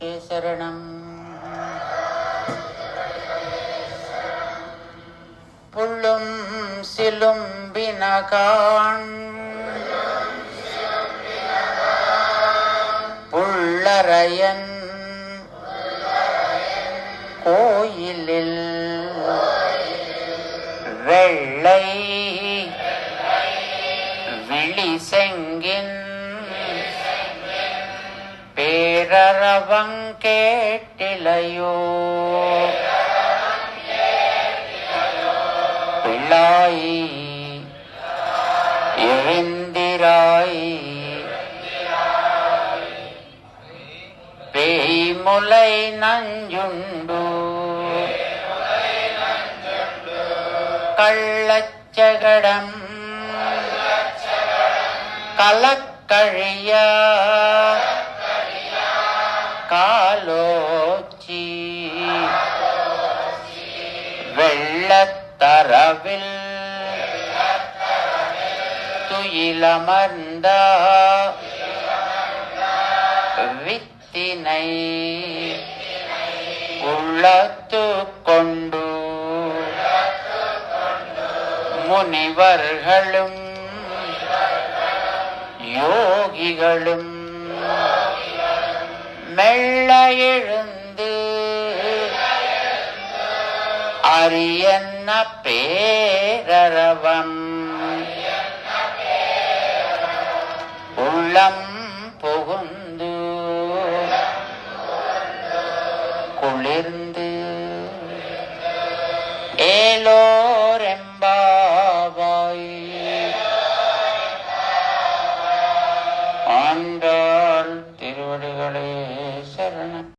சரணம். புள்ளும் சிலும்பினகான் புள்ளரையன் கோயிலில் வெள்ளை விழிசெங்கின் பேரரவங்கேட்டிலையோ பிள்ளாய் எழுந்திராய் பேய்முலை நஞ்சுண்டு கள்ளச்சகடம் கலக்கழிய காலோச்சி வெள்ளத்தரவில் துயிலமர்ந்த வித்தினை உள்ளத்து கொண்டு முனிவர்களும் யோகிகளும் மெல்ல எழுந்து அரியன்ன பேரரவம் உள்ளம் புகுந்து குளிர்ந்து ஏலோரெம்பாவாய் ஆண்டாள் திருவடிகளே சரணம்.